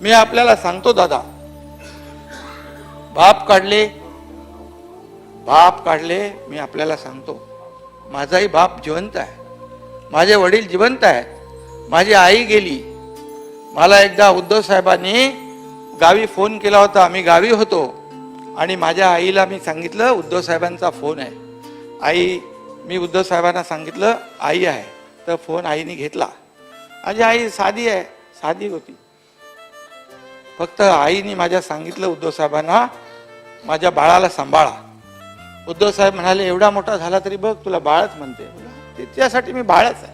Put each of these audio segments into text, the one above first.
मी आपल्याला सांगतो दादा, बाप काढले मी आपल्याला सांगतो, माझाही बाप जिवंत आहे, माझे वडील जिवंत आहेत, माझी आई गेली. मला एकदा उद्धव साहेबांनी गावी फोन केला होता, मी गावी होतो आणि माझ्या आईला मी सांगितलं उद्धव साहेबांचा फोन आहे. आई, मी उद्धव साहेबांना सांगितलं आई आहे, तर फोन आईने घेतला. माझी आई साधी आहे, साधी होती. फक्त आईने माझ्या सांगितलं उद्धव साहेबांना, माझ्या बाळाला सांभाळा. उद्धव साहेब म्हणाले, एवढा मोठा झाला तरी बघ तुला बाळच म्हणते. त्यासाठी मी बाळच आहे.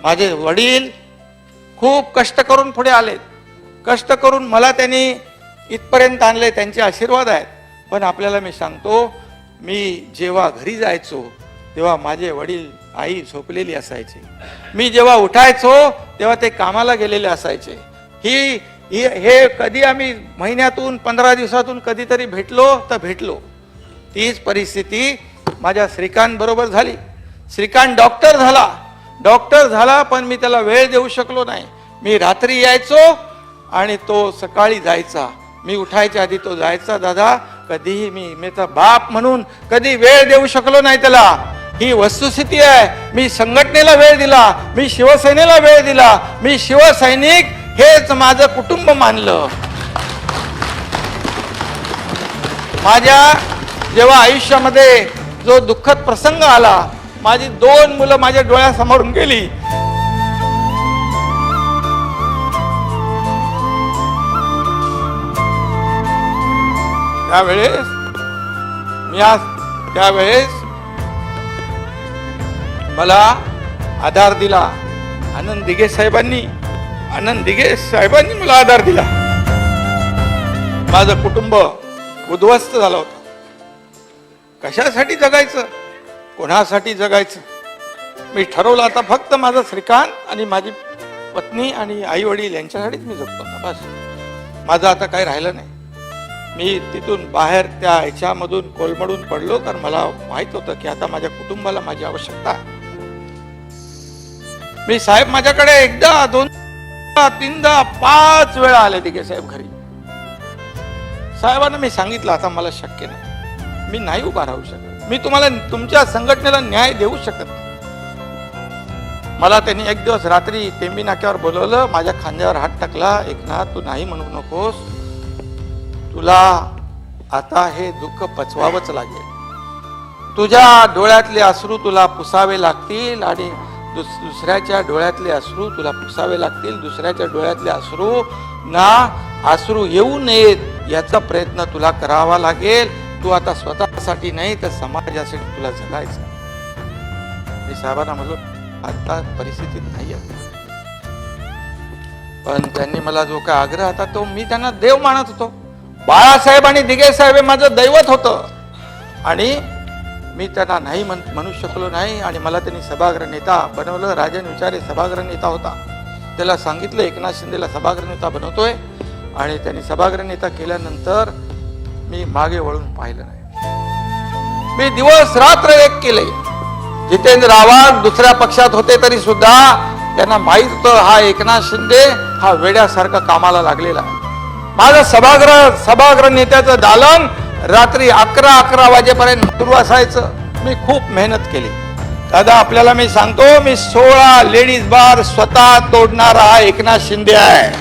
माझे वडील खूप कष्ट करून पुढे आले, कष्ट करून मला त्यांनी इथपर्यंत आणले, त्यांचे आशीर्वाद आहेत. पण आपल्याला मी सांगतो, मी जेव्हा घरी जायचो तेव्हा माझे वडील आई झोपलेली असायची. मी जेव्हा उठायचो तेव्हा ते कामाला गेलेले असायचे. हे कधी आम्ही महिन्यातून 15 दिवसातून कधीतरी भेटलो तर भेटलो. तीच परिस्थिती माझ्या श्रीकांत बरोबर झाली. श्रीकांत डॉक्टर झाला पण मी त्याला वेळ देऊ शकलो नाही. मी रात्री यायचो आणि तो सकाळी जायचा. मी उठायच्या आधी तो जायचा. दादा, कधीही मी तर बाप म्हणून कधी वेळ देऊ शकलो नाही त्याला. ही वस्तुस्थिती आहे. मी संघटनेला वेळ दिला, मी शिवसेनेला वेळ दिला, मी शिवसैनिक हेच माझं कुटुंब मानलं. माझ्या जेव्हा आयुष्यामध्ये जो दुःखद प्रसंग आला, माझी 2 मुलं माझ्या डोळ्यासमोरून गेली. त्यावेळेस मला आधार दिला आनंद दिघे साहेबांनी मला आधार दिला. माझं कुटुंब उद्ध्वस्त झालं होतं. कशासाठी जगायचं, कोणासाठी जगायचं? मी ठरवलं आता फक्त माझं श्रीकांत आणि माझी पत्नी आणि आई वडील यांच्यासाठीच मी जगतो. बस, माझं आता काही राहिलं नाही. मी तिथून बाहेर त्या ह्याच्यामधून कोलमडून पडलो, कारण मला माहित होतं की आता माझ्या कुटुंबाला माझी आवश्यकता आहे. मी साहेब माझ्याकडे एकदा, 2दा, 3दा, 5 वेळा आले दिघे साहेब घरी. साहेबांना मी सांगितलं आता मला शक्य नाही, मी नाही उभा राहू शकत, मी तुम्हाला तुमच्या संघटनेला न्याय देऊ शकत नाही. मला त्यांनी एक दिवस रात्री टेंबी नाक्यावर बोलवलं, माझ्या खांद्यावर हात टाकला. एकनाथ, तू नाही म्हणू नकोस, तुला आता हे दुःख पचवावंच लागेल. तुझ्या डोळ्यातले अश्रू तुला पुसावे लागतील आणि दुसऱ्याच्या डोळ्यातले अश्रू तुला पुसावे लागतील. दुसऱ्याच्या डोळ्यातले अश्रू येऊ नयेत याचा प्रयत्न तुला करावा लागेल. तू आता स्वतःसाठी नाही तर समाजासाठी तुला जगायचं. मी साहेबांना म्हणलो आता परिस्थितीत नाही आहे. पण त्यांनी मला जो काय आग्रह होता तो मी त्यांना देव मानत होतो. बाळासाहेब आणि दिघे साहेब हे माझं दैवत होतं आणि मी त्यांना नाही म्हणू शकलो नाही. आणि मला त्यांनी सभागृह नेता बनवलं. राजन विचारे सभागृह नेता होता, त्याला सांगितलं एकनाथ शिंदेला सभागृह नेता बनवतोय. आणि त्यांनी सभागृह नेता केल्यानंतर मी मागे वळून पाहिलं नाही. मी दिवस रात्र एक केले. जितेंद्र आव्हाड दुसऱ्या पक्षात होते तरी सुद्धा त्यांना माहित होतं हा एकनाथ शिंदे हा वेड्यासारखा कामाला लागलेला आहे. माझं सभागृह नेत्याचं दालन रात्री 11 वाजेपर्यंत सुरू असायचं. मी खूप मेहनत केली. दादा, आपल्याला मी सांगतो, मी 16 लेडीज बार स्वतः तोडणारा हा एकनाथ शिंदे आहे.